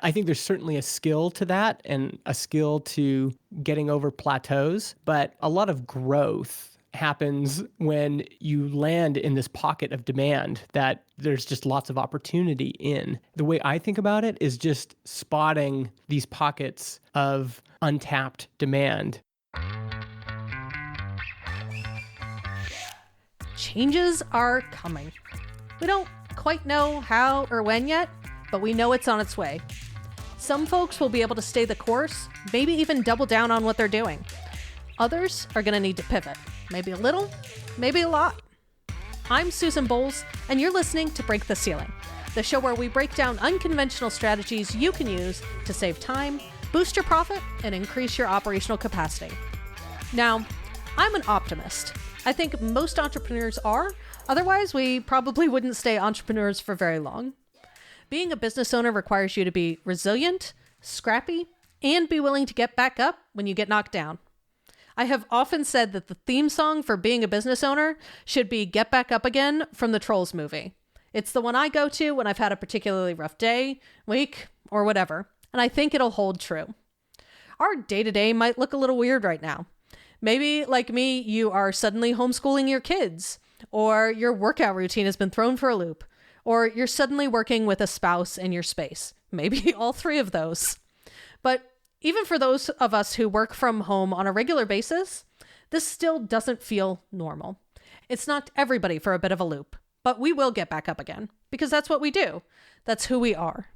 I think there's certainly a skill to that and a skill to getting over plateaus, but a lot of growth happens when you land in this pocket of demand that there's just lots of opportunity in. The way I think about it is just spotting these pockets of untapped demand. Changes are coming. We don't quite know how or when yet, but we know it's on its way. Some folks will be able to stay the course, maybe even double down on what they're doing. Others are going to need to pivot. Maybe a little, maybe a lot. I'm Susan Bowles, and you're listening to Break the Ceiling, the show where we break down unconventional strategies you can use to save time, boost your profit, and increase your operational capacity. Now, I'm an optimist. I think most entrepreneurs are. Otherwise, we probably wouldn't stay entrepreneurs for very long. Being a business owner requires you to be resilient, scrappy, and be willing to get back up when you get knocked down. I have often said that the theme song for being a business owner should be Get Back Up Again from the Trolls movie. It's the one I go to when I've had a particularly rough day, week, or whatever, and I think it'll hold true. Our day-to-day might look a little weird right now. Maybe, like me, you are suddenly homeschooling your kids, or your workout routine has been thrown for a loop, or you're suddenly working with a spouse in your space. Maybe all three of those. But even for those of us who work from home on a regular basis, this still doesn't feel normal. It's knocked everybody for a bit of a loop, but we will get back up again because that's what we do. That's who we are.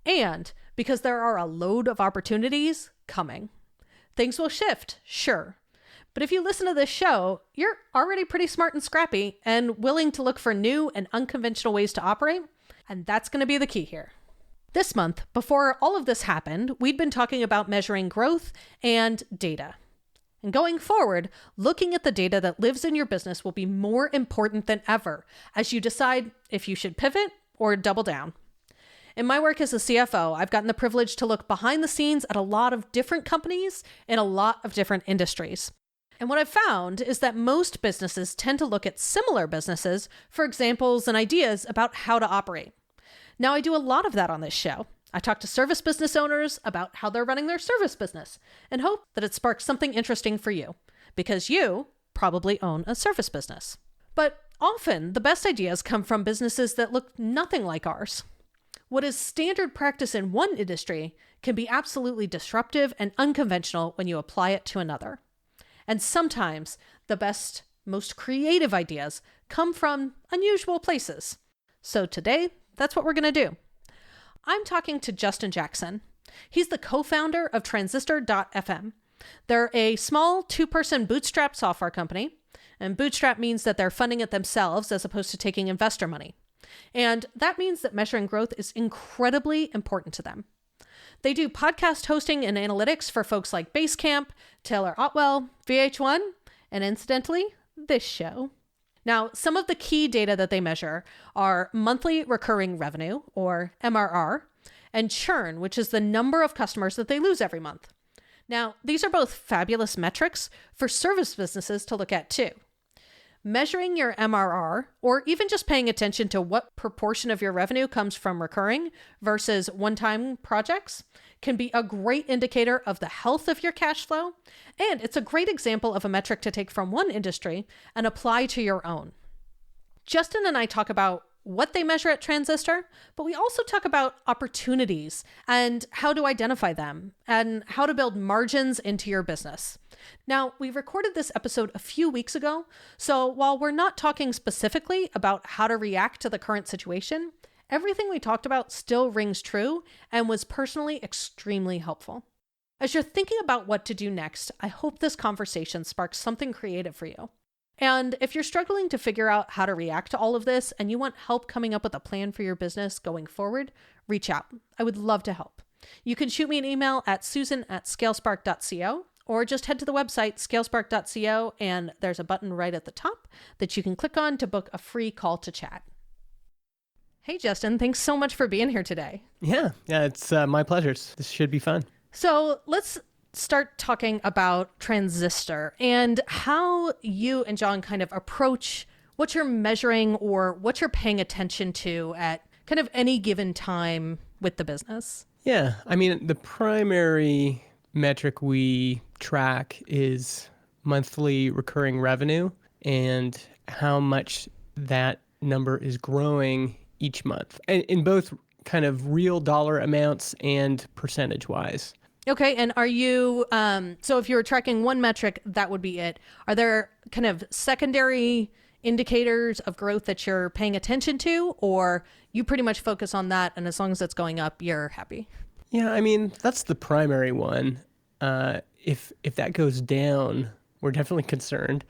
And because there are a load of opportunities coming. Things will shift, sure. But if you listen to this show, you're already pretty smart and scrappy and willing to look for new and unconventional ways to operate, and that's going to be the key here. This month, before all of this happened, we'd been talking about measuring growth and data. And going forward, looking at the data that lives in your business will be more important than ever as you decide if you should pivot or double down. In my work as a CFO, I've gotten the privilege to look behind the scenes at a lot of different companies in a lot of different industries. And what I've found is that most businesses tend to look at similar businesses for examples and ideas about how to operate. Now, I do a lot of that on this show. I talk to service business owners about how they're running their service business and hope that it sparks something interesting for you, because you probably own a service business. But often, the best ideas come from businesses that look nothing like ours. What is standard practice in one industry can be absolutely disruptive and unconventional when you apply it to another. And sometimes, the best, most creative ideas come from unusual places. So today, that's what we're going to do. I'm talking to Justin Jackson. He's the co-founder of Transistor.fm. They're a small two-person bootstrap software company, and bootstrap means that they're funding it themselves as opposed to taking investor money. And that means that measuring growth is incredibly important to them. They do podcast hosting and analytics for folks like Basecamp, Taylor Otwell, VH1, and incidentally, this show. Now, some of the key data that they measure are monthly recurring revenue, or MRR, and churn, which is the number of customers that they lose every month. Now, these are both fabulous metrics for service businesses to look at too. Measuring your MRR, or even just paying attention to what proportion of your revenue comes from recurring versus one-time projects, can be a great indicator of the health of your cash flow, and it's a great example of a metric to take from one industry and apply to your own. Justin and I talk about what they measure at Transistor, but we also talk about opportunities and how to identify them and how to build margins into your business. Now, we recorded this episode a few weeks ago, so while we're not talking specifically about how to react to the current situation, everything we talked about still rings true and was personally extremely helpful. As you're thinking about what to do next, I hope this conversation sparks something creative for you. And if you're struggling to figure out how to react to all of this and you want help coming up with a plan for your business going forward, reach out. I would love to help. You can shoot me an email at susan@scalespark.co or just head to the website scalespark.co and there's a button right at the top that you can click on to book a free call to chat. Hey, Justin, thanks so much for being here today. Yeah, it's my pleasure. This should be fun. So let's start talking about Transistor and how you and Jon kind of approach what you're measuring or what you're paying attention to at kind of any given time with the business? Yeah. I mean, the primary metric we track is monthly recurring revenue and how much that number is growing each month in both kind of real dollar amounts and percentage wise. Okay, and are you, so if you were tracking one metric, that would be it. Are there kind of secondary indicators of growth that you're paying attention to, or you pretty much focus on that, and as long as it's going up, you're happy? Yeah, I mean, that's the primary one. If that goes down, we're definitely concerned.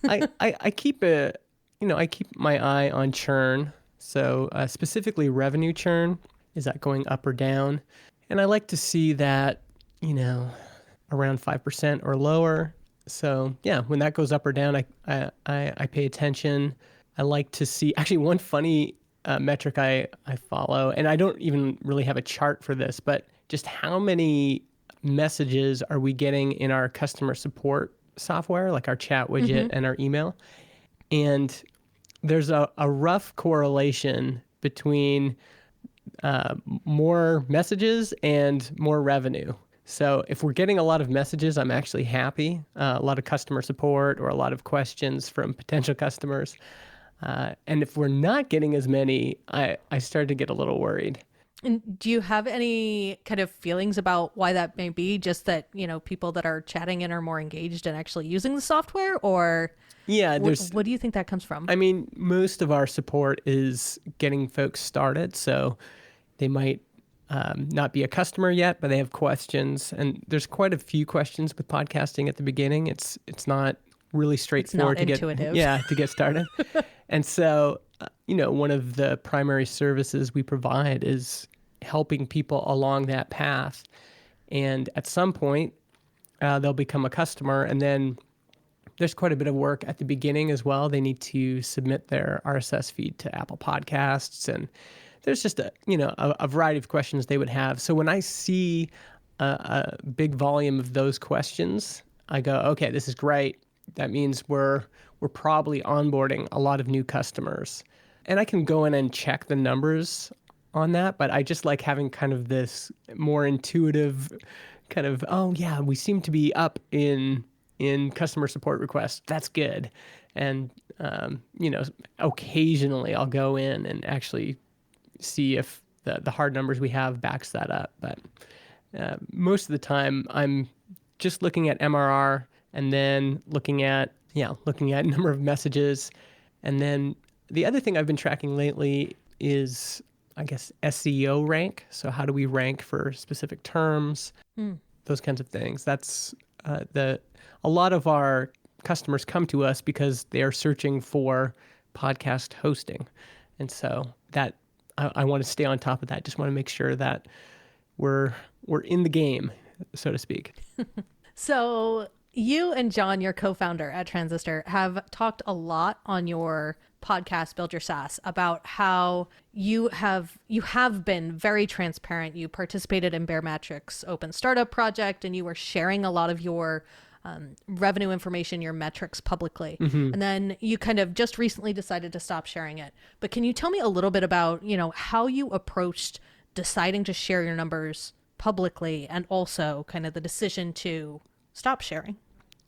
I keep I keep my eye on churn. So specifically revenue churn, is that going up or down? And I like to see that, around 5% or lower. So yeah, when that goes up or down, I pay attention. I like to see actually one funny metric I follow, and I don't even really have a chart for this, but just how many messages are we getting in our customer support software, like our chat widget and our email? And there's a rough correlation between more messages and more revenue. So if we're getting a lot of messages, I'm actually happy. A lot of customer support or a lot of questions from potential customers. And if we're not getting as many, I start to get a little worried. And do you have any kind of feelings about why that may be? Just that, people that are chatting in are more engaged and actually using the software, or Yeah, what do you think that comes from? I mean, most of our support is getting folks started. So they might not be a customer yet, but they have questions. And there's quite a few questions with podcasting at the beginning. It's not really straightforward intuitive. To get started. And so, one of the primary services we provide is helping people along that path. And at some point, they'll become a customer. And then there's quite a bit of work at the beginning as well. They need to submit their RSS feed to Apple Podcasts. And there's just a variety of questions they would have. So when I see a big volume of those questions, I go, okay, this is great. That means we're probably onboarding a lot of new customers. And I can go in and check the numbers on that, but I just like having kind of this more intuitive kind of, oh yeah, we seem to be up in customer support requests. That's good. And, occasionally I'll go in and actually see if the hard numbers we have backs that up. But most of the time I'm just looking at MRR and then looking at number of messages. And then the other thing I've been tracking lately is, I guess, SEO rank. So how do we rank for specific terms, those kinds of things. That's a lot of our customers come to us because they are searching for podcast hosting. And so that I want to stay on top of that. Just want to make sure that we're in the game, so to speak. So you and Jon, your co-founder at Transistor, have talked a lot on your podcast, Build Your SaaS, about how you have been very transparent. You participated in Baremetrics Open Startup Project, and you were sharing a lot of your revenue information, your metrics publicly. And then you kind of just recently decided to stop sharing it. But can you tell me a little bit about, how you approached deciding to share your numbers publicly, and also kind of the decision to stop sharing?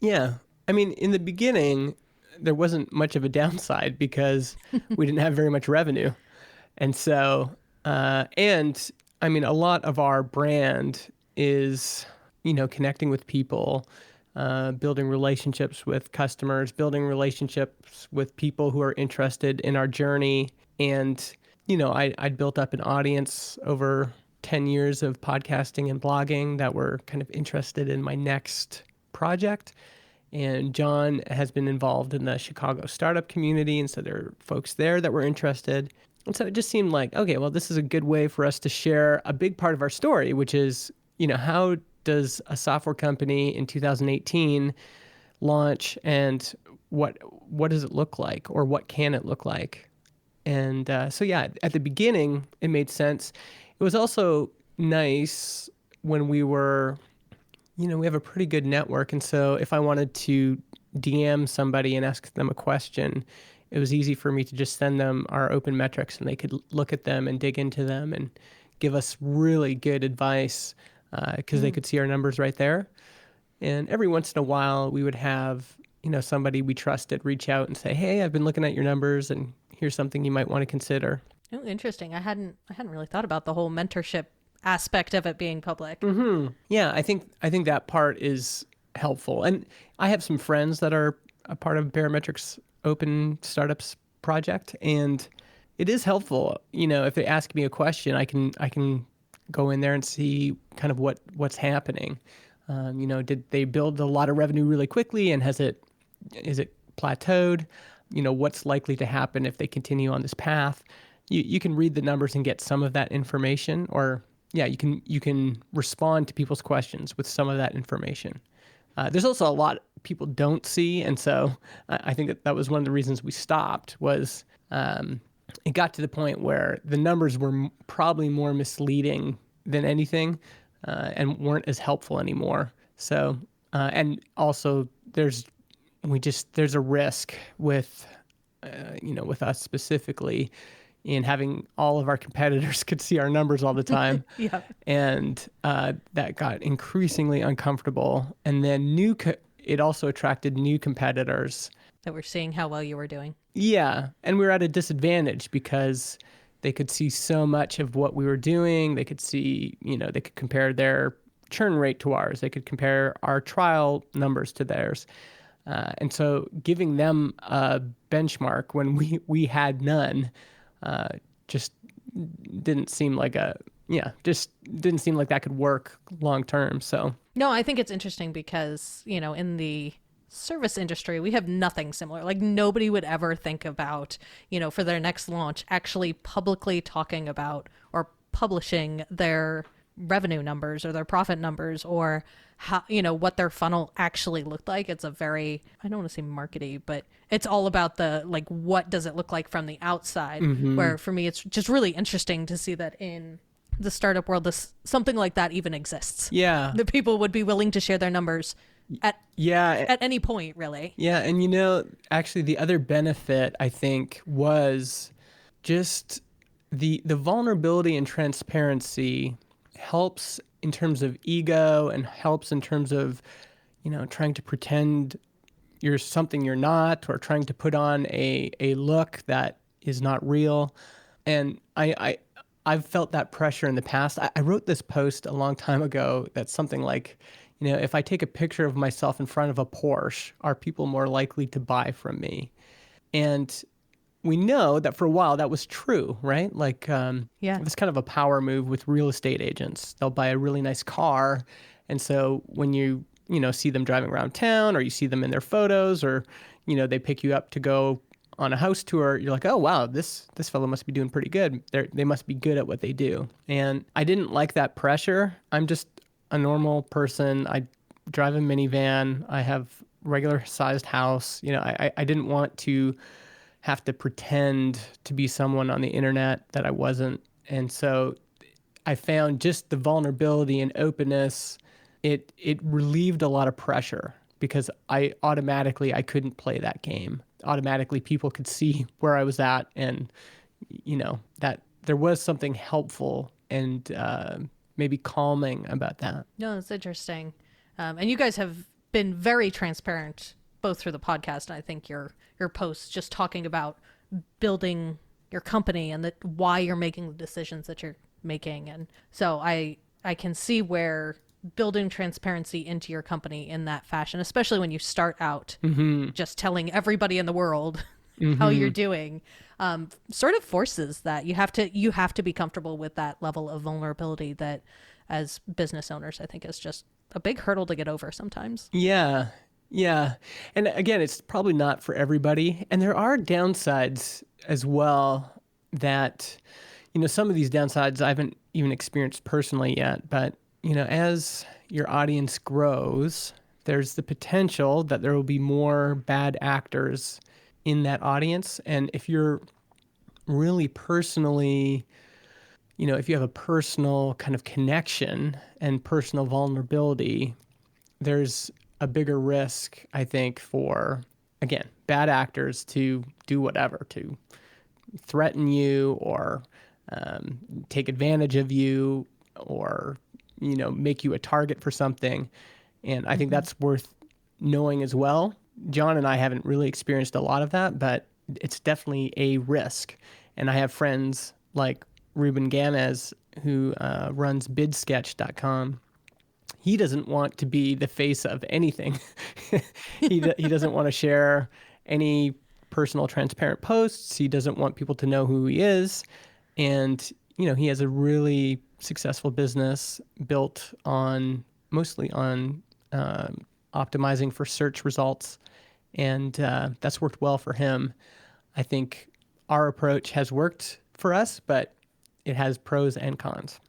Yeah. I mean, in the beginning, there wasn't much of a downside because we didn't have very much revenue. And so, and I mean, a lot of our brand is, connecting with people, building relationships with customers, building relationships with people who are interested in our journey. And, I'd built up an audience over 10 years of podcasting and blogging that were kind of interested in my next project. And Jon has been involved in the Chicago startup community, and so there are folks there that were interested. And so it just seemed like, okay, well, this is a good way for us to share a big part of our story, which is, how does a software company in 2018 launch, and what does it look like, or what can it look like? And so, yeah, at the beginning, it made sense. It was also nice when we have a pretty good network. And so if I wanted to DM somebody and ask them a question, it was easy for me to just send them our open metrics and they could look at them and dig into them and give us really good advice because they could see our numbers right there. And every once in a while, we would have, somebody we trusted reach out and say, "Hey, I've been looking at your numbers, and here's something you might want to consider." Oh, interesting. I hadn't really thought about the whole mentorship aspect of it being public. Yeah, I think that part is helpful. And I have some friends that are a part of Barometrics Open Startups project, and it is helpful. If they ask me a question, I can go in there and see kind of what's happening. Did they build a lot of revenue really quickly, and is it plateaued? What's likely to happen if they continue on this path? You can read the numbers and get some of that information, or yeah, you can respond to people's questions with some of that information. There's also a lot people don't see, and so I think that was one of the reasons we stopped. Was it got to the point where the numbers were probably more misleading than anything, and weren't as helpful anymore. So and also there's a risk with with us specifically in having all of our competitors could see our numbers all the time. Yeah. And that got increasingly uncomfortable. And then it also attracted new competitors. That we're seeing how well you were doing. Yeah. And we were at a disadvantage because they could see so much of what we were doing. They could see, they could compare their churn rate to ours. They could compare our trial numbers to theirs. And so giving them a benchmark when we had none just didn't seem like that could work long term. So No, I think it's interesting because, in the service industry, we have nothing similar. Like nobody would ever think about, for their next launch, actually publicly talking about or publishing their revenue numbers or their profit numbers or how, what their funnel actually looked like. It's a very, I don't want to say markety, but it's all about the, like, what does it look like from the outside? Where for me, it's just really interesting to see that in the startup world, something like that even exists. yeah, That people would be willing to share their numbers at any point, really. yeah. And actually the other benefit I think was just the vulnerability and transparency helps in terms of ego and helps in terms of, trying to pretend you're something you're not, or trying to put on a look that is not real. And I've felt that pressure in the past. I wrote this post a long time ago that's something like, if I take a picture of myself in front of a Porsche, are people more likely to buy from me? And we know that for a while that was true, right? Like, Yeah. it's kind of a power move with real estate agents. They'll buy a really nice car. And so when you see them driving around town, or you see them in their photos, or, they pick you up to go on a house tour, you're like, oh, wow, this fellow must be doing pretty good. They must be good at what they do. And I didn't like that pressure. I'm just a normal person. I drive a minivan. I have regular sized house. I didn't want to have to pretend to be someone on the internet that I wasn't. And so I found just the vulnerability and openness, it relieved a lot of pressure because I couldn't play that game. Automatically people could see where I was at, and that there was something helpful and maybe calming about that. No, it's interesting. And you guys have been very transparent both through the podcast and I think your posts just talking about building your company and why you're making the decisions that you're making. And so I can see where building transparency into your company in that fashion, especially when you start out just telling everybody in the world how you're doing, sort of forces that you have to be comfortable with that level of vulnerability that as business owners, I think is just a big hurdle to get over sometimes. Yeah. Yeah. And again, it's probably not for everybody. And there are downsides as well that, some of these downsides I haven't even experienced personally yet. But, as your audience grows, there's the potential that there will be more bad actors in that audience. And if you're really personally, if you have a personal kind of connection and personal vulnerability, there's a bigger risk, I think, for, again, bad actors to do whatever, to threaten you or take advantage of you or, make you a target for something. And I think Mm-hmm. that's worth knowing as well. John and I haven't really experienced a lot of that, but it's definitely a risk. And I have friends like Ruben Gamez, who runs bidsketch.com. He doesn't want to be the face of anything. He doesn't want to share any personal transparent posts. He doesn't want people to know who he is. And, he has a really successful business built on mostly on optimizing for search results. And that's worked well for him. I think our approach has worked for us, but it has pros and cons.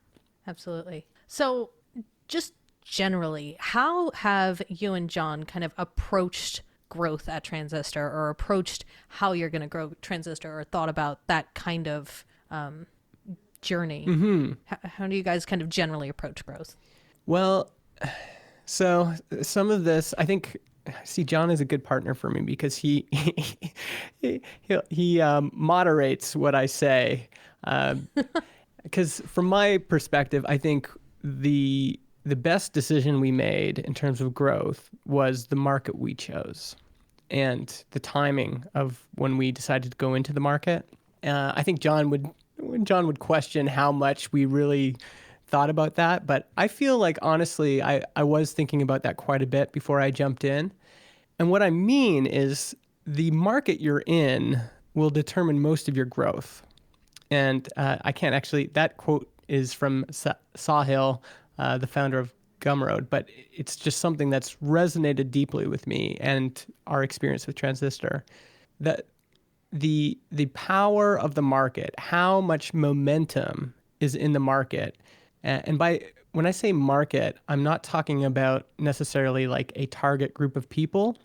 Absolutely. So, just generally, how have you and John kind of approached growth at Transistor, or approached how you're going to grow Transistor, or thought about that kind of journey? Mm-hmm. How do you guys kind of generally approach growth? Well, so some of this, I think, see, John is a good partner for me because he moderates what I say. Because from my perspective, I think the best decision we made in terms of growth was the market we chose and the timing of when we decided to go into the market. I think John would question how much we really thought about that, but I feel like honestly, I was thinking about that quite a bit before I jumped in. And what I mean is the market you're in will determine most of your growth. And I can't actually, that quote is from Sahil, the founder of Gumroad, but it's just something that's resonated deeply with me and our experience with Transistor. That the power of the market, how much momentum is in the market. And by when I say market, I'm not talking about necessarily like a target group of people.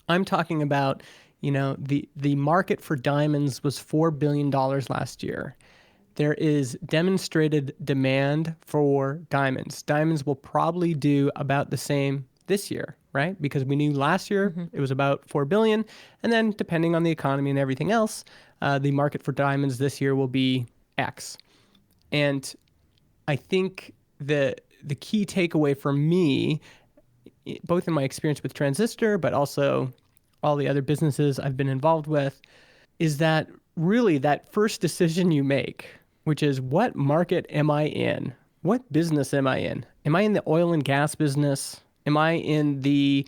I'm talking about, the market for diamonds was $4 billion last year. There is demonstrated demand for diamonds. Diamonds will probably do about the same this year, right? Because we knew last year it was about 4 billion, and then depending on the economy and everything else, the market for diamonds this year will be X. And I think the key takeaway for me, both in my experience with Transistor, but also all the other businesses I've been involved with, is that really that first decision you make, which is what market am I in? What business am I in? Am I in the oil and gas business? Am I in the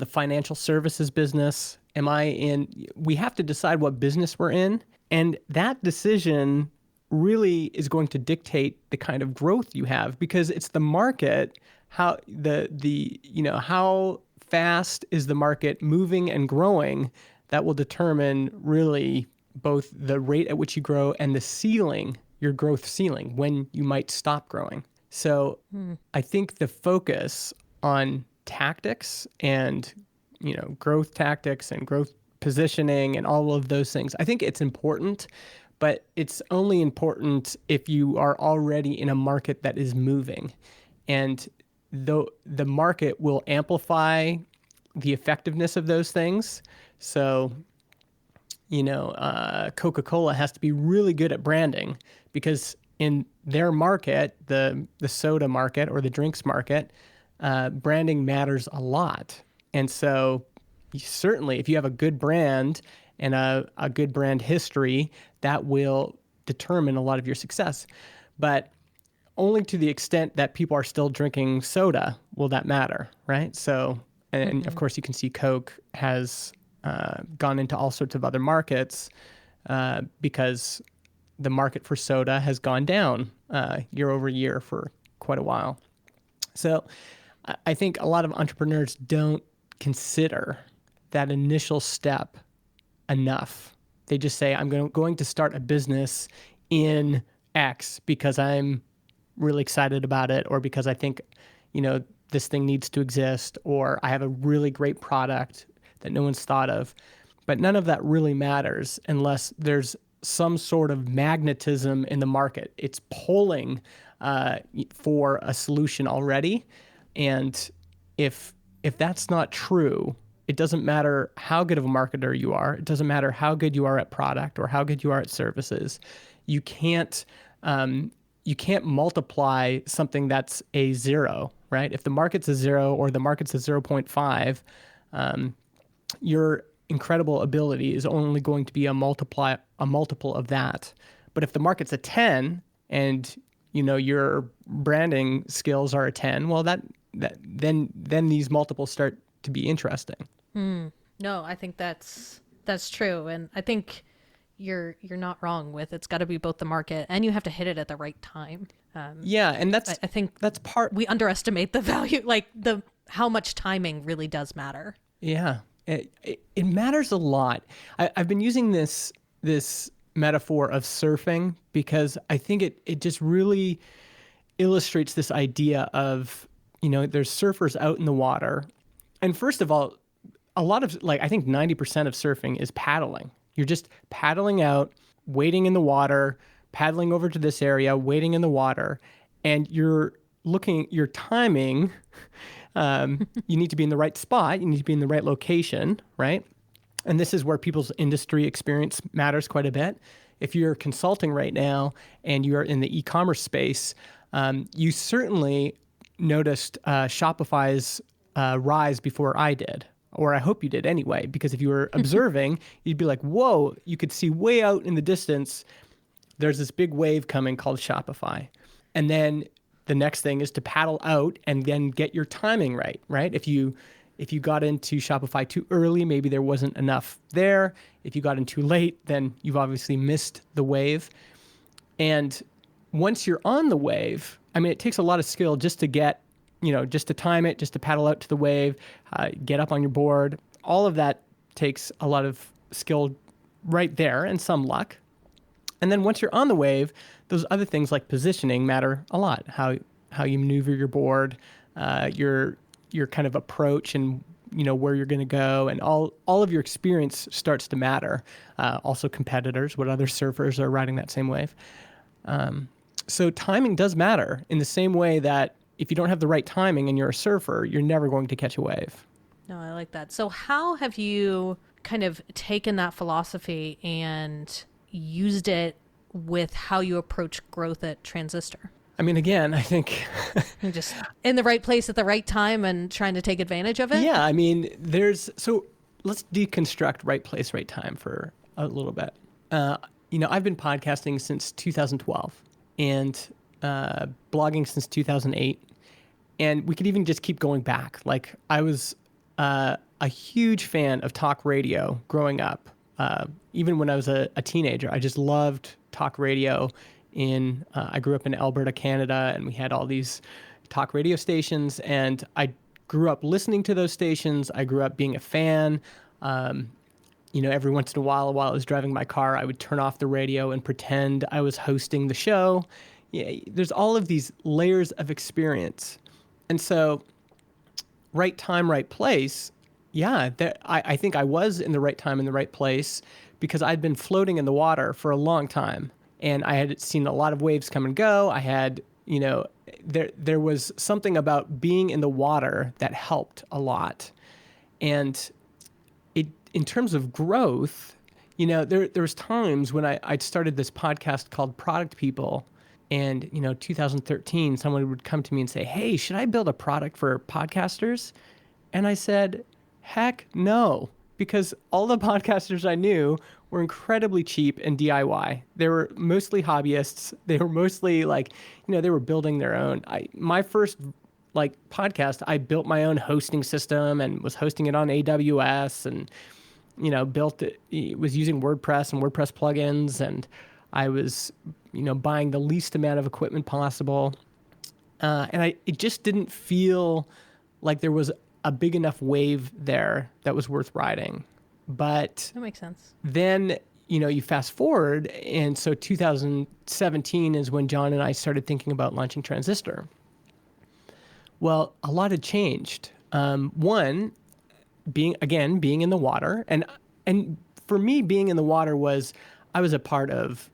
financial services business? We have to decide what business we're in. And that decision really is going to dictate the kind of growth you have because it's the market, how how fast is the market moving and growing that will determine really both the rate at which you grow and the ceiling, your growth ceiling, when you might stop growing. So I think the focus on tactics and, growth tactics and growth positioning and all of those things, I think it's important, but it's only important if you are already in a market that is moving. And the market will amplify the effectiveness of those things. So, Coca-Cola has to be really good at branding because in their market, the soda market or the drinks market, branding matters a lot. And so certainly if you have a good brand and a good brand history, that will determine a lot of your success. But only to the extent that people are still drinking soda will that matter, right? So, and of course you can see Coke has gone into all sorts of other markets because the market for soda has gone down year over year for quite a while. So I think a lot of entrepreneurs don't consider that initial step enough. They just say, I'm going to start a business in X because I'm really excited about it, or because I think, this thing needs to exist, or I have a really great product that no one's thought of. But none of that really matters unless there's some sort of magnetism in the market. It's pulling for a solution already. And if that's not true, It doesn't matter how good of a marketer you are. It doesn't matter how good you are at product or how good you are at services. You can't you can't multiply something that's a zero, right? If the market's a zero or the market's a 0.5, your incredible ability is only going to be a multiple of that. But if the market's a 10 and your branding skills are a 10, well then these multiples start to be interesting. No, I think that's true, and I think you're not wrong with it's got to be both the market and you have to hit it at the right time. Yeah, and I think that's part. we underestimate the value, like the how much timing really does matter. Yeah, it matters a lot. I've been using this metaphor of surfing because I think it just really illustrates this idea of, there's surfers out in the water. And first of all, a lot of, I think 90% of surfing is paddling. You're just paddling out, waiting in the water, paddling over to this area, waiting in the water, and you're timing. You need to be in the right spot. You need to be in the right location, right? And this is where people's industry experience matters quite a bit. If you're consulting right now and you're in the e-commerce space, you certainly noticed Shopify's rise before I did, or I hope you did anyway, because if you were observing, you'd be like, whoa, you could see way out in the distance, there's this big wave coming called Shopify. And then the next thing is to paddle out and then get your timing right? If you got into Shopify too early, maybe there wasn't enough there. If you got in too late, then you've obviously missed the wave. And once you're on the wave, I mean, it takes a lot of skill just to get, just to time it, just to paddle out to the wave, get up on your board. All of that takes a lot of skill right there and some luck. And then once you're on the wave, those other things like positioning matter a lot. How you maneuver your board, your kind of approach, and where you're going to go, and all of your experience starts to matter. Also competitors, what other surfers are riding that same wave. So timing does matter in the same way that if you don't have the right timing and you're a surfer, you're never going to catch a wave. No, I like that. So how have you kind of taken that philosophy and used it with how you approach growth at Transistor? I mean, again, I think You're just in the right place at the right time and trying to take advantage of it? Yeah, I mean, so let's deconstruct right place, right time for a little bit. I've been podcasting since 2012 and blogging since 2008. And we could even just keep going back. Like, I was a huge fan of talk radio growing up. Even when I was a teenager, I just loved talk radio. I grew up in Alberta, Canada, and we had all these talk radio stations, and I grew up listening to those stations. I grew up being a fan. Every once in a while I was driving my car, I would turn off the radio and pretend I was hosting the show. Yeah, there's all of these layers of experience. And so right time, right place, yeah, I think I was in the right time, in the right place, because I'd been floating in the water for a long time. And I had seen a lot of waves come and go. I had, there was something about being in the water that helped a lot. And in terms of growth, there was times when I'd started this podcast called Product People. And, 2013, someone would come to me and say, hey, should I build a product for podcasters? And I said, heck no, because all the podcasters I knew were incredibly cheap and DIY. They were mostly hobbyists. They were mostly they were building their own. My first podcast, I built my own hosting system and was hosting it on AWS and, built it was using WordPress and WordPress plugins. And I was, buying the least amount of equipment possible. And it just didn't feel like there was a big enough wave there that was worth riding. But that makes sense. Then, you fast forward, and so 2017 is when Jon and I started thinking about launching Transistor. Well, a lot had changed. One, being in the water, and for me, being in the water I was a part of,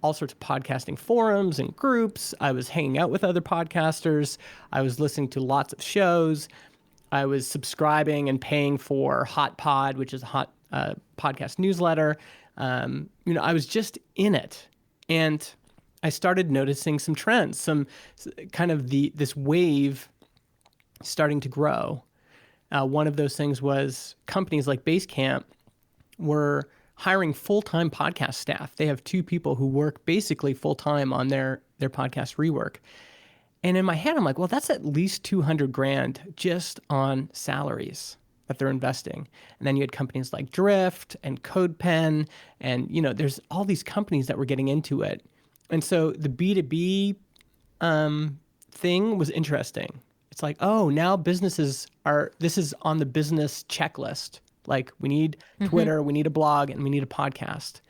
all sorts of podcasting forums and groups. I was hanging out with other podcasters. I was listening to lots of shows. I was subscribing and paying for Hot Pod, which is a hot podcast newsletter. I was just in it, and I started noticing some trends, some kind of this wave starting to grow. One of those things was companies like Basecamp were hiring full-time podcast staff. They have 2 people who work basically full-time on their podcast rework. And in my head, I'm like, well, that's at least $200,000 just on salaries that they're investing. And then you had companies like Drift and CodePen, and there's all these companies that were getting into it. And so the B2B thing was interesting. It's like, oh, now businesses this is on the business checklist. Like, we need Twitter, we need a blog, and we need a podcast.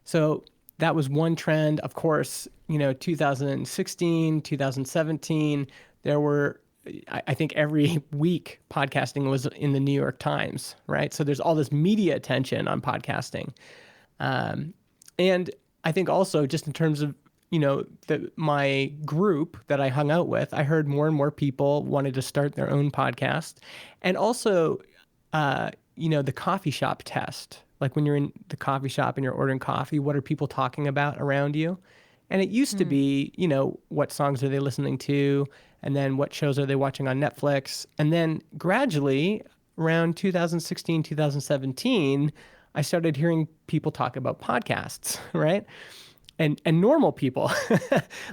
So that was one trend. Of course, 2016, 2017, there were, I think every week podcasting was in the New York Times, right? So there's all this media attention on podcasting. And I think also just in terms of, my group that I hung out with, I heard more and more people wanted to start their own podcast. And also, the coffee shop test. Like, when you're in the coffee shop and you're ordering coffee, what are people talking about around you? And it used to be, what songs are they listening to? And then what shows are they watching on Netflix? And then gradually, around 2016, 2017, I started hearing people talk about podcasts, right? And normal people,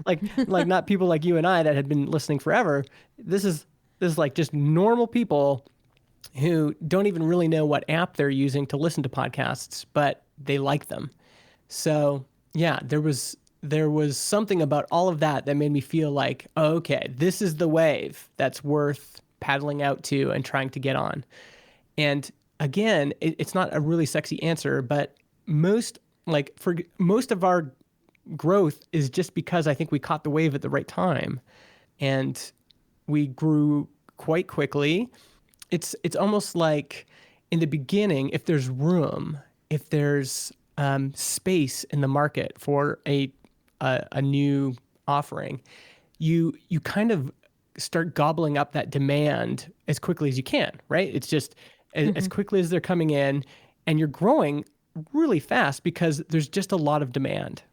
like not people like you and I that had been listening forever. This is like just normal people who don't even really know what app they're using to listen to podcasts, but they like them. So yeah, there was something about all of that made me feel like, oh, okay, this is the wave that's worth paddling out to and trying to get on. And again, it's not a really sexy answer, but for most of our growth is just because I think we caught the wave at the right time, and we grew quite quickly. It's almost like in the beginning, if there's room, if there's space in the market for a new offering, you kind of start gobbling up that demand as quickly as you can, right? It's just as quickly as they're coming in, and you're growing really fast because there's just a lot of demand.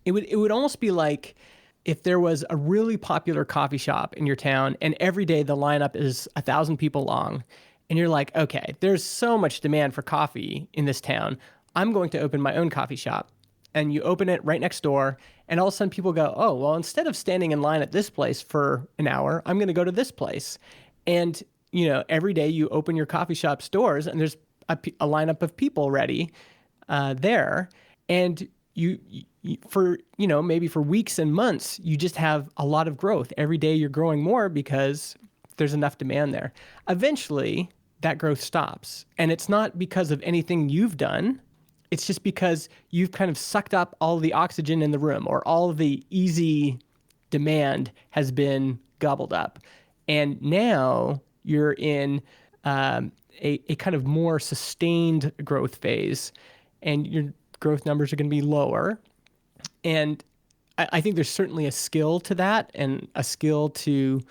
It would almost be like if there was a really popular coffee shop in your town and every day the lineup is 1,000 people long, and you're like, okay, there's so much demand for coffee in this town, I'm going to open my own coffee shop. And you open it right next door, and all of a sudden people go, oh, well, instead of standing in line at this place for an hour, I'm going to go to this place. And, every day you open your coffee shop's doors and there's a lineup of people ready there. And maybe for weeks and months, you just have a lot of growth. Every day you're growing more because there's enough demand there. Eventually, that growth stops. And it's not because of anything you've done. It's just because you've kind of sucked up all the oxygen in the room, or all of the easy demand has been gobbled up. And now you're in a kind of more sustained growth phase, and your growth numbers are going to be lower. And I think there's certainly a skill to that, and a skill to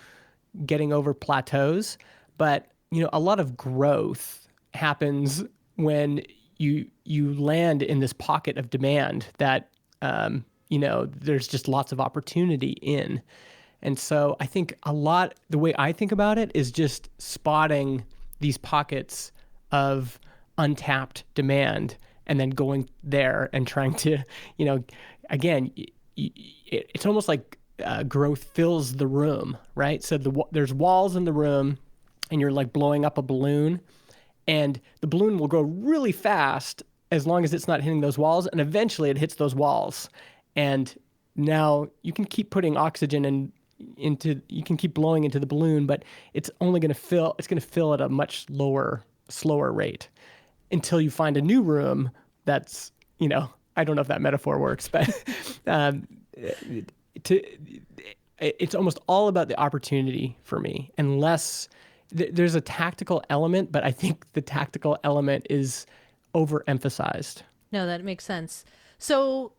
getting over plateaus. But, a lot of growth happens when you land in this pocket of demand that, there's just lots of opportunity in. And so I think the way I think about it is just spotting these pockets of untapped demand and then going there and trying to, again, it's almost like growth fills the room, right? So there's walls in the room, and you're like blowing up a balloon, and the balloon will grow really fast as long as it's not hitting those walls, and eventually it hits those walls. And now you can keep putting oxygen you can keep blowing into the balloon, but it's only going to fill at a much slower rate until you find a new room that's, I don't know if that metaphor works, but it's almost all about the opportunity for me, unless there's a tactical element, but I think the tactical element is overemphasized. No, that makes sense. So,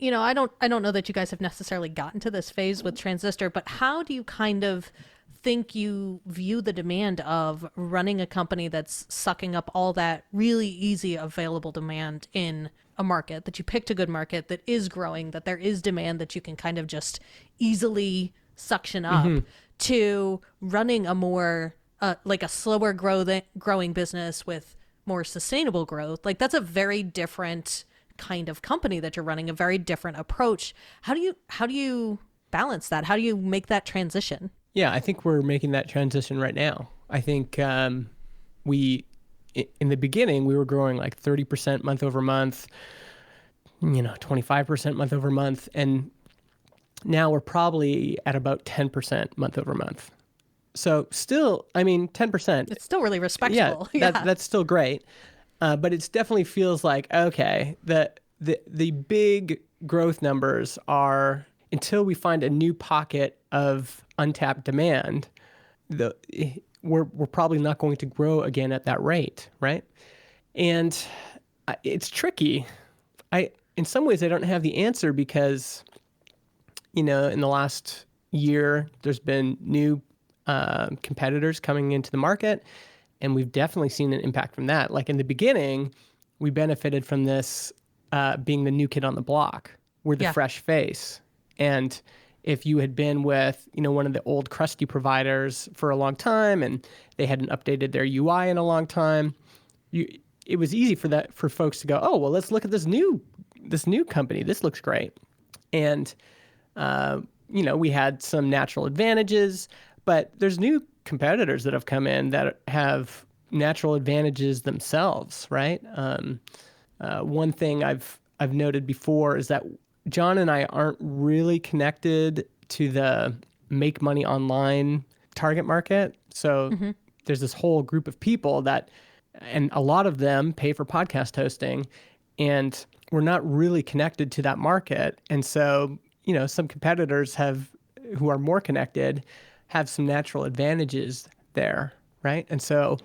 I don't know that you guys have necessarily gotten to this phase with Transistor, but how do you kind of think you view the demand of running a company that's sucking up all that really easy available demand in a market, that you picked a good market that is growing, that there is demand that you can kind of just easily suction up, to running a more like a slower growing business with more sustainable growth? Like, that's a very different kind of company that you're running, a very different approach. How do you balance that? How do you make that transition? Yeah, I think we're making that transition right now. I think we, in the beginning, we were growing like 30% month over month, 25% month over month. And now we're probably at about 10% month over month. So still, I mean, 10%. It's still really Yeah, respectable. Yeah. that's still great. But it definitely feels like, okay, the big growth numbers are, until we find a new pocket of untapped demand, we're probably not going to grow again at that rate, right? And it's tricky. In some ways, I don't have the answer because, in the last year, there's been new competitors coming into the market, and we've definitely seen an impact from that. Like in the beginning, we benefited from this being the new kid on the block. We're the fresh face. And if you had been with, one of the old crusty providers for a long time and they hadn't updated their UI in a long time, it was easy for folks to go, oh, well, let's look at this new company. This looks great. And, we had some natural advantages, but there's new competitors that have come in that have natural advantages themselves, right? One thing I've noted before is that Jon and I aren't really connected to the make money online target market. So there's this whole group of people and a lot of them pay for podcast hosting, and we're not really connected to that market. And so, some competitors who are more connected have some natural advantages there, right? And so,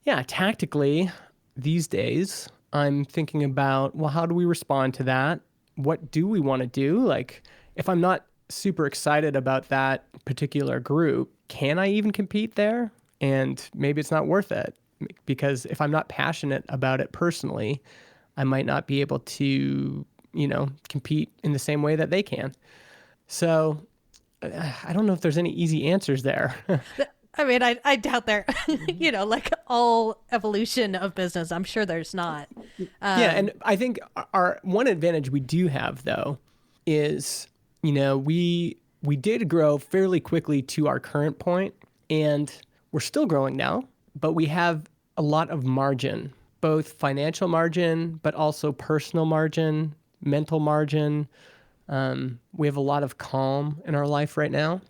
yeah, tactically these days, I'm thinking about, well, how do we respond to that? What do we want to do? Like, if I'm not super excited about that particular group, can I even compete there? And maybe it's not worth it, because if I'm not passionate about it personally, I might not be able to, compete in the same way that they can. So I don't know if there's any easy answers there. I mean, I doubt there, like all evolution of business, I'm sure there's not. Yeah, and I think our one advantage we do have, though, is, we did grow fairly quickly to our current point, and we're still growing now, but we have a lot of margin, both financial margin, but also personal margin, mental margin. We have a lot of calm in our life right now,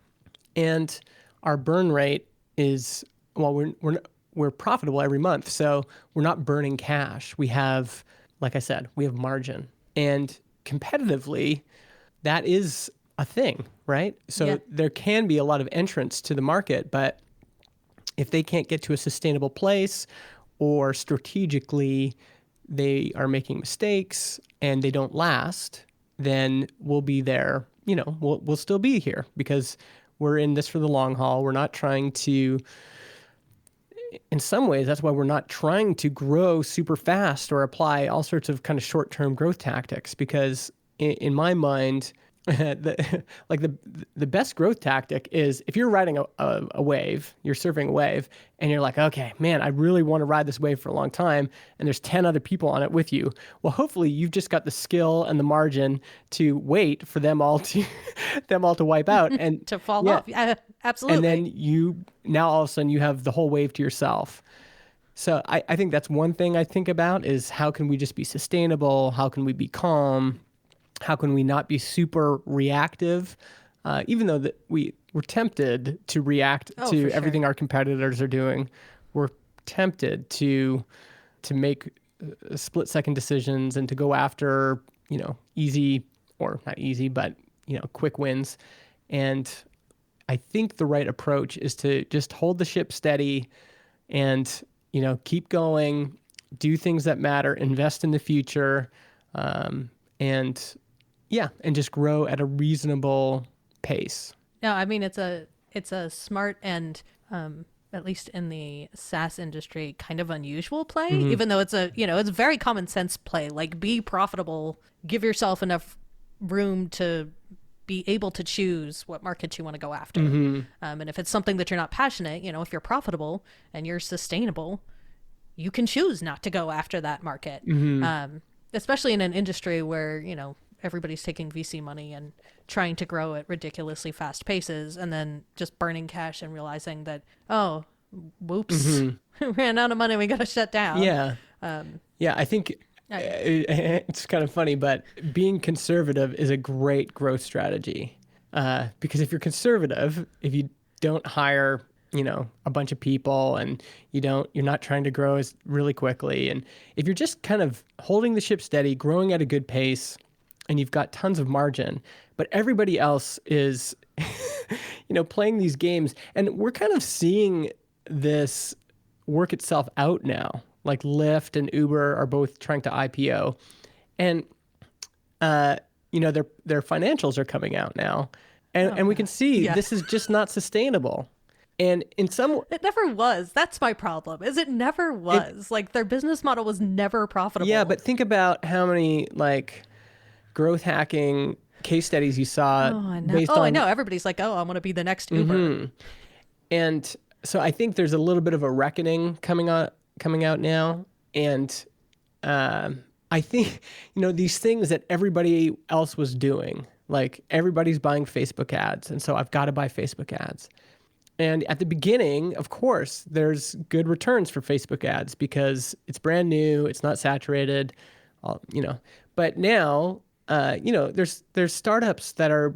and our burn rate is, well, we're profitable every month, so we're not burning cash. We have, like I said, we have margin, and competitively, that is a thing, right? So there can be a lot of entrants to the market, but if they can't get to a sustainable place, or strategically they are making mistakes and they don't last, then we'll be there. We'll still be here because we're in this for the long haul. We're not trying to, in some ways, that's why we're not trying to grow super fast or apply all sorts of kind of short-term growth tactics, because in my mind, the best growth tactic is if you're riding a wave, you're surfing a wave, and you're like, okay, man, I really want to ride this wave for a long time, and there's 10 other people on it with you. Well, hopefully you've just got the skill and the margin to wait for them all to wipe out and to fall off. Yeah, absolutely. And then now all of a sudden you have the whole wave to yourself. So I think that's one thing I think about, is how can we just be sustainable? How can we be calm? How can we not be super reactive, even though that we're tempted to react to everything our competitors are doing. We're tempted to make split-second decisions and to go after, easy, or not easy, but, quick wins. And I think the right approach is to just hold the ship steady and, keep going, do things that matter, invest in the future, and just grow at a reasonable pace. No, I mean, it's it's a smart and at least in the SaaS industry, kind of unusual play, even though it's it's a very common sense play. Like, be profitable, give yourself enough room to be able to choose what markets you want to go after. And if it's something that you're not passionate, if you're profitable and you're sustainable, you can choose not to go after that market. Especially in an industry where, everybody's taking VC money and trying to grow at ridiculously fast paces and then just burning cash and realizing that, oh, whoops, we ran out of money, we got to shut down. Yeah. Yeah, I think it's kind of funny, but being conservative is a great growth strategy. Because if you're conservative, if you don't hire, a bunch of people and you're not trying to grow as really quickly. And if you're just kind of holding the ship steady, growing at a good pace, and you've got tons of margin, but everybody else is, playing these games. And we're kind of seeing this work itself out now. Like Lyft and Uber are both trying to IPO. And, their financials are coming out now. And we can see this is just not sustainable. And in some... It never was. That's my problem, is it never was. Like, their business model was never profitable. Yeah, but think about how many, growth hacking case studies you saw. Oh, I know. I know. Everybody's like, oh, I want to be the next Uber. And so I think there's a little bit of a reckoning coming out now. And I think, these things that everybody else was doing, like everybody's buying Facebook ads. And so I've got to buy Facebook ads. And at the beginning, of course, there's good returns for Facebook ads because it's brand new, it's not saturated, But now, there's startups that are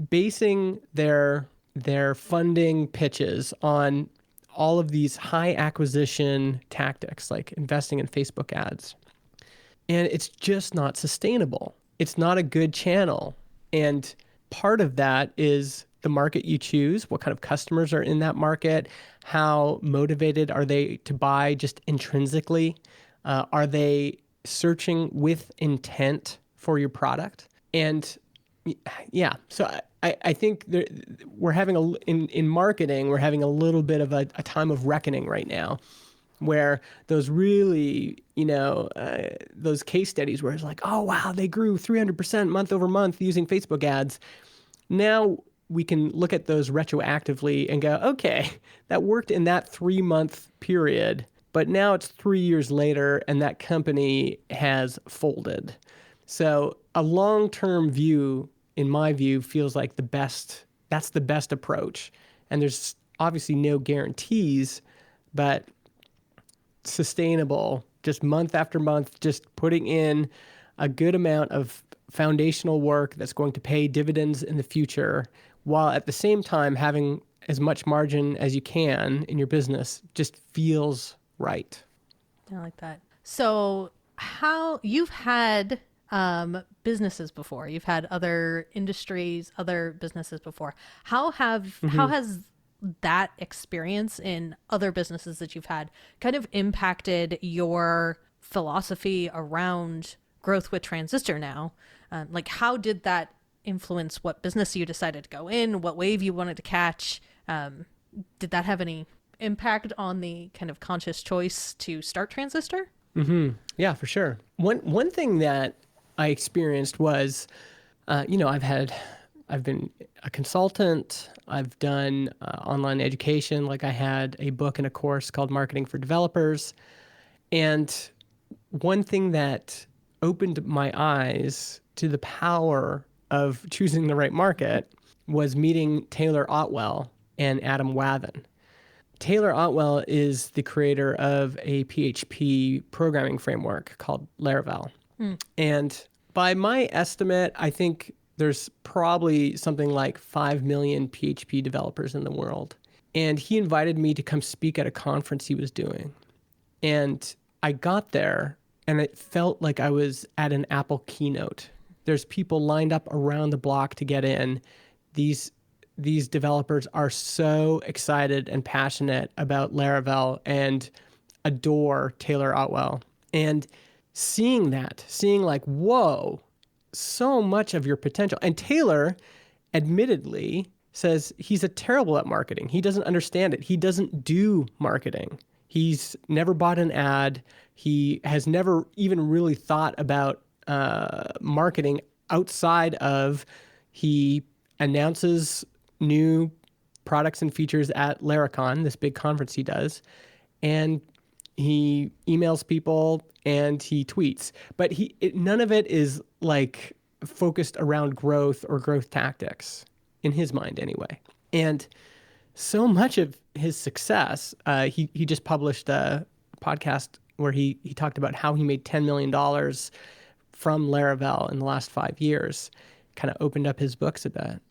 basing their funding pitches on all of these high acquisition tactics, like investing in Facebook ads. And it's just not sustainable. It's not a good channel. And part of that is the market you choose, what kind of customers are in that market, how motivated are they to buy just intrinsically? Are they searching with intent for your product? And yeah, so I think we're having in marketing, we're having a little bit of a time of reckoning right now, where those really, those case studies where it's like, oh, wow, they grew 300% month over month using Facebook ads. Now we can look at those retroactively and go, okay, that worked in that 3-month period, but now it's 3 years later and that company has folded. So a long-term view, in my view, feels like that's the best approach. And there's obviously no guarantees, but sustainable, just month after month, just putting in a good amount of foundational work that's going to pay dividends in the future, while at the same time having as much margin as you can in your business, just feels right. I like that. So how you've had businesses before, you've had other industries, other businesses before. How has that experience in other businesses that you've had kind of impacted your philosophy around growth with Transistor now? Like, how did that influence what business you decided to go in, what wave you wanted to catch? Did that have any impact on the kind of conscious choice to start Transistor? Yeah, for sure. One thing that I experienced was, I've been a consultant. I've done online education. Like, I had a book and a course called Marketing for Developers. And one thing that opened my eyes to the power of choosing the right market was meeting Taylor Otwell and Adam Wathan. Taylor Otwell is the creator of a PHP programming framework called Laravel. And by my estimate, I think there's probably something like 5 million PHP developers in the world. And he invited me to come speak at a conference he was doing. And I got there and it felt like I was at an Apple keynote. There's people lined up around the block to get in. These developers are so excited and passionate about Laravel and adore Taylor Otwell. And seeing like, whoa, so much of your potential. And Taylor, admittedly, says he's a terrible at marketing. He doesn't understand it. He doesn't do marketing. He's never bought an ad. He has never even really thought about marketing outside of he announces new products and features at Laracon, this big conference he does, and he emails people and he tweets. But none of it is like focused around growth or growth tactics, in his mind anyway. And so much of his success, he just published a podcast where he talked about how he made $10 million from Laravel in the last 5 years, kind of opened up his books a bit.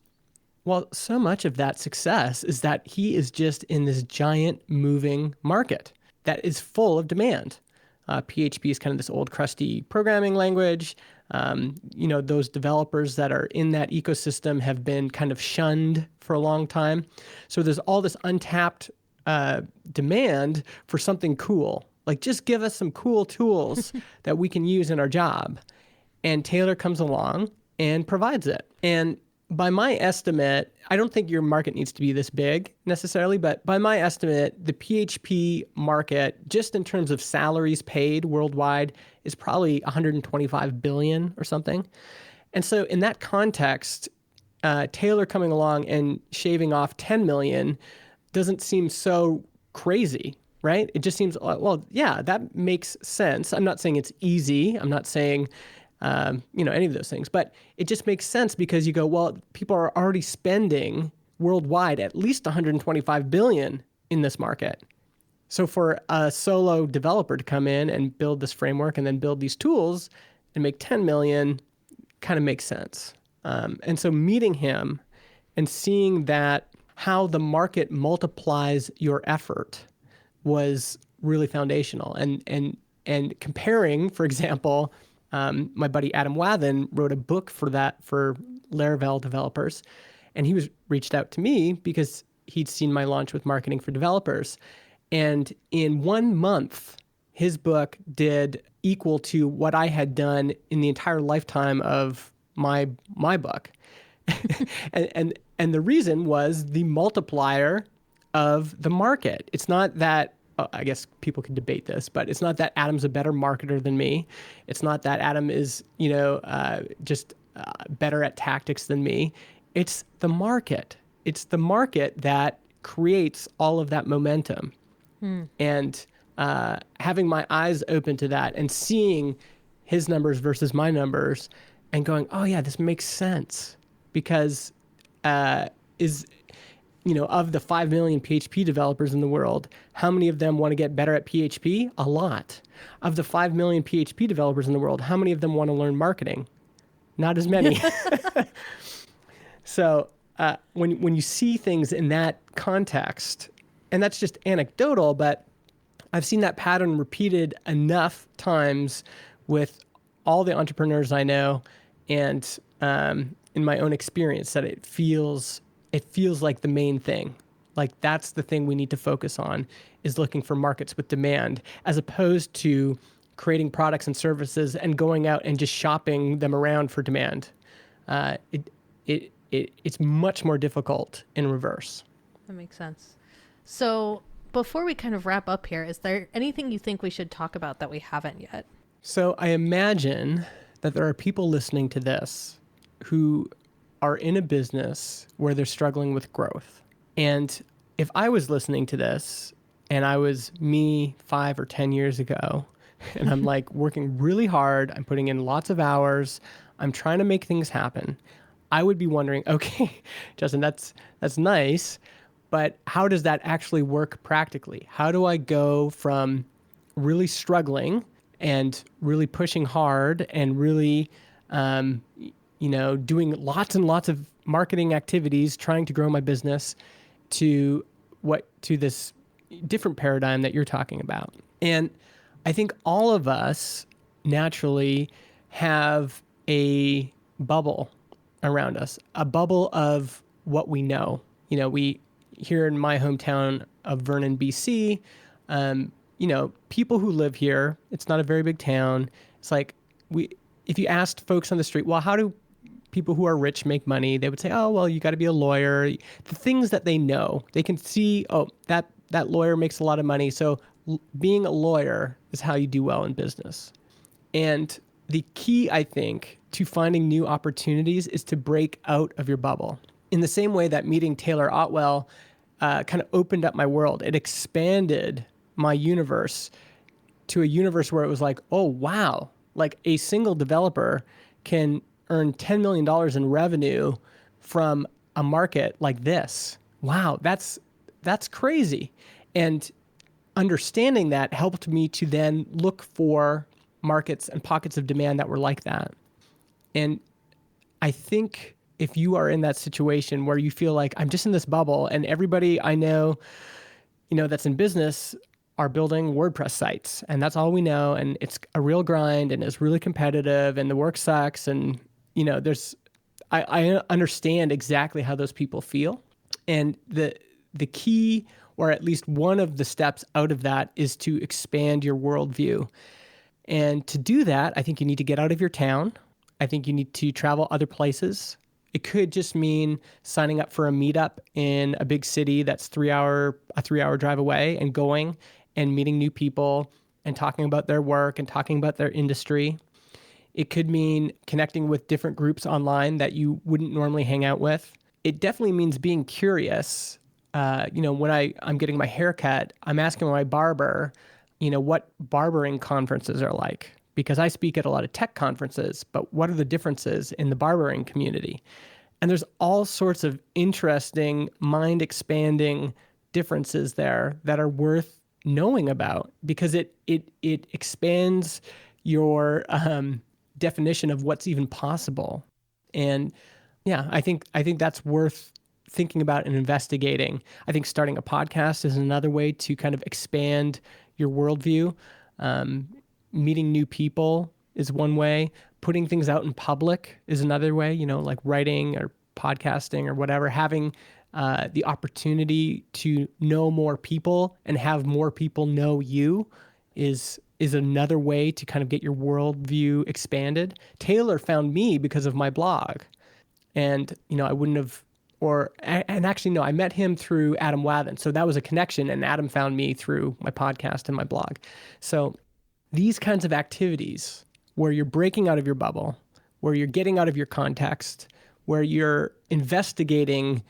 Well, so much of that success is that he is just in this giant moving market that is full of demand. PHP is kind of this old crusty programming language. Those developers that are in that ecosystem have been kind of shunned for a long time. So there's all this untapped demand for something cool. Like, just give us some cool tools that we can use in our job. And Taylor comes along and provides it. And by my estimate, I don't think your market needs to be this big necessarily, but by my estimate, the PHP market, just in terms of salaries paid worldwide, is probably 125 billion or something. And so in that context, Taylor coming along and shaving off 10 million doesn't seem so crazy, right? It just seems, well, yeah, that makes sense. I'm not saying it's easy. I'm not saying any of those things. But it just makes sense because you go, well, people are already spending worldwide at least 125 billion in this market. So for a solo developer to come in and build this framework and then build these tools and make 10 million kind of makes sense. And so meeting him and seeing that how the market multiplies your effort was really foundational. And comparing, for example, my buddy Adam Wathen wrote a book for Laravel developers, and he was reached out to me because he'd seen my launch with Marketing for Developers. And in 1 month, his book did equal to what I had done in the entire lifetime of my book. and the reason was the multiplier of the market. It's not that, I guess people could debate this, but it's not that Adam's a better marketer than me. It's not that Adam is, just better at tactics than me. It's the market. It's the market that creates all of that momentum. And having my eyes open to that and seeing his numbers versus my numbers and going, oh yeah, this makes sense because of the 5 million PHP developers in the world, how many of them want to get better at PHP? A lot. Of the 5 million PHP developers in the world, how many of them want to learn marketing? Not as many. So when you see things in that context, and that's just anecdotal, but I've seen that pattern repeated enough times with all the entrepreneurs I know and in my own experience that it feels like the main thing. Like that's the thing we need to focus on, is looking for markets with demand, as opposed to creating products and services and going out and just shopping them around for demand. It's much more difficult in reverse. That makes sense. So before we kind of wrap up here, is there anything you think we should talk about that we haven't yet? So I imagine that there are people listening to this who are in a business where they're struggling with growth. And if I was listening to this and I was me 5 or 10 years ago, and I'm like working really hard, I'm putting in lots of hours, I'm trying to make things happen, I would be wondering, okay, Justin, that's nice, but how does that actually work practically? How do I go from really struggling and really pushing hard and really, doing lots and lots of marketing activities, trying to grow my business to this different paradigm that you're talking about? And I think all of us naturally have a bubble around us, a bubble of what we know. We here in my hometown of Vernon, BC, people who live here, it's not a very big town. It's like if you asked folks on the street, well, how do people who are rich make money, they would say, oh, well, you got to be a lawyer. The things that they know, they can see, oh, that lawyer makes a lot of money. So being a lawyer is how you do well in business. And the key, I think, to finding new opportunities is to break out of your bubble. In the same way that meeting Taylor Otwell kind of opened up my world, it expanded my universe to a universe where it was like, oh, wow, like a single developer can earn $10 million in revenue from a market like this. Wow, that's crazy. And understanding that helped me to then look for markets and pockets of demand that were like that. And I think if you are in that situation where you feel like I'm just in this bubble and everybody I know, that's in business are building WordPress sites and that's all we know. And it's a real grind and it's really competitive and the work sucks. And, I understand exactly how those people feel. And the key, or at least one of the steps out of that, is to expand your worldview. And to do that, I think you need to get out of your town. I think you need to travel other places. It could just mean signing up for a meetup in a big city that's a 3-hour drive away and going and meeting new people and talking about their work and talking about their industry. It could mean connecting with different groups online that you wouldn't normally hang out with. It definitely means being curious. When I'm getting my hair cut, I'm asking my barber, what barbering conferences are like. Because I speak at a lot of tech conferences, but what are the differences in the barbering community? And there's all sorts of interesting, mind-expanding differences there that are worth knowing about because it expands your definition of what's even possible. And yeah, I think that's worth thinking about and investigating. I think starting a podcast is another way to kind of expand your worldview. Meeting new people is one way. Putting things out in public is another way, like writing or podcasting or whatever. Having the opportunity to know more people and have more people know you is another way to kind of get your worldview expanded. Taylor found me because of my blog. And, I wouldn't have, and actually, no, I met him through Adam Wathan. So that was a connection, and Adam found me through my podcast and my blog. So these kinds of activities where you're breaking out of your bubble, where you're getting out of your context, where you're investigating,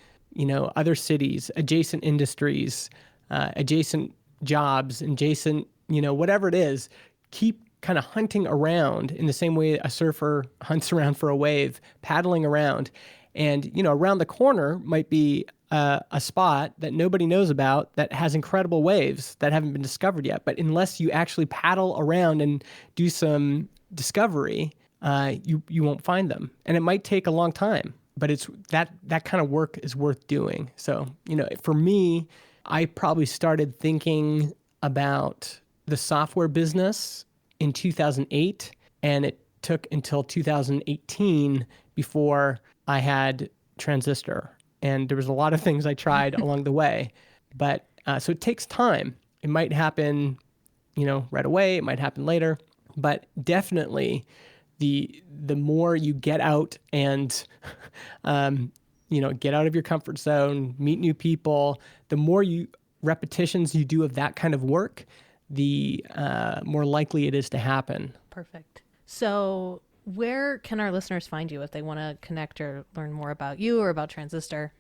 other cities, adjacent industries, adjacent jobs, adjacent, whatever it is, keep kind of hunting around in the same way a surfer hunts around for a wave, paddling around. And, around the corner might be a spot that nobody knows about that has incredible waves that haven't been discovered yet. But unless you actually paddle around and do some discovery, you won't find them. And it might take a long time, but it's that kind of work is worth doing. So, for me, I probably started thinking about the software business in 2008, and it took until 2018 before I had Transistor. And there was a lot of things I tried along the way. But so it takes time. It might happen, right away. It might happen later. But definitely the more you get out and, get out of your comfort zone, meet new people, the more repetitions you do of that kind of work, the more likely it is to happen. Perfect. So where can our listeners find you if they want to connect or learn more about you or about Transistor?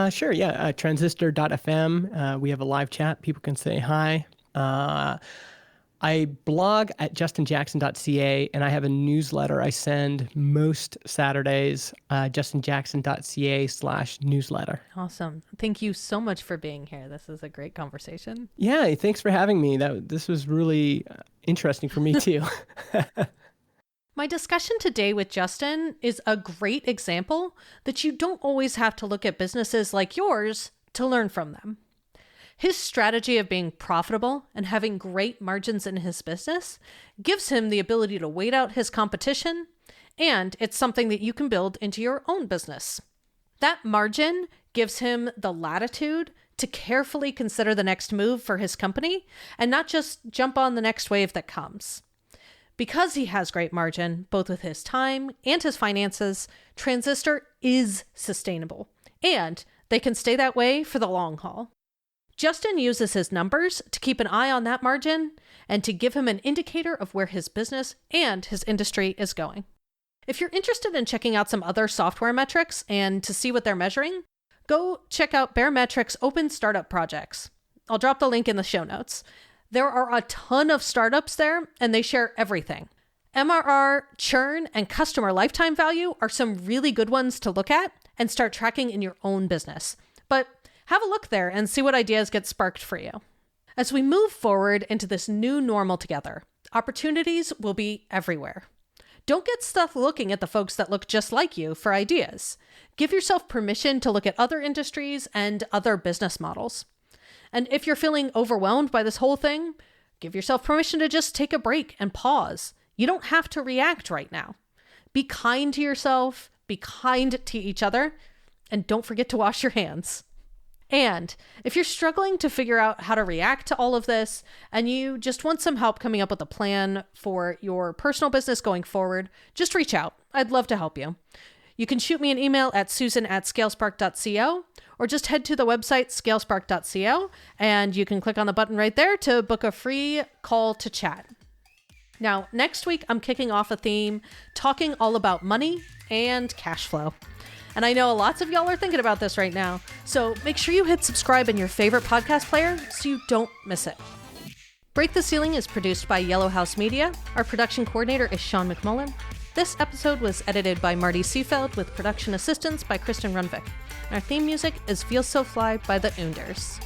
Sure, yeah. Transistor.fm. We have a live chat. People can say hi. I blog at justinjackson.ca, and I have a newsletter I send most Saturdays, justinjackson.ca/newsletter. Awesome. Thank you so much for being here. This is a great conversation. Yeah, thanks for having me. This was really interesting for me too. My discussion today with Justin is a great example that you don't always have to look at businesses like yours to learn from them. His strategy of being profitable and having great margins in his business gives him the ability to wait out his competition, and it's something that you can build into your own business. That margin gives him the latitude to carefully consider the next move for his company and not just jump on the next wave that comes. Because he has great margin, both with his time and his finances, Transistor is sustainable. And they can stay that way for the long haul. Justin uses his numbers to keep an eye on that margin and to give him an indicator of where his business and his industry is going. If you're interested in checking out some other software metrics and to see what they're measuring, go check out Baremetrics Open Startup Projects. I'll drop the link in the show notes. There are a ton of startups there, and they share everything. MRR, churn, and customer lifetime value are some really good ones to look at and start tracking in your own business. But have a look there and see what ideas get sparked for you. As we move forward into this new normal together, opportunities will be everywhere. Don't get stuck looking at the folks that look just like you for ideas. Give yourself permission to look at other industries and other business models. And if you're feeling overwhelmed by this whole thing, give yourself permission to just take a break and pause. You don't have to react right now. Be kind to yourself, be kind to each other, and don't forget to wash your hands. And if you're struggling to figure out how to react to all of this, and you just want some help coming up with a plan for your personal business going forward, just reach out. I'd love to help you. You can shoot me an email at susan@scalespark.co, or just head to the website scalespark.co, and you can click on the button right there to book a free call to chat. Now, next week, I'm kicking off a theme talking all about money and cash flow. And I know lots of y'all are thinking about this right now, so make sure you hit subscribe in your favorite podcast player so you don't miss it. Break the Ceiling is produced by Yellow House Media. Our production coordinator is Sean McMullen. This episode was edited by Marty Seefeld with production assistance by Kristen Runvik. And our theme music is Feel So Fly by the Oonders.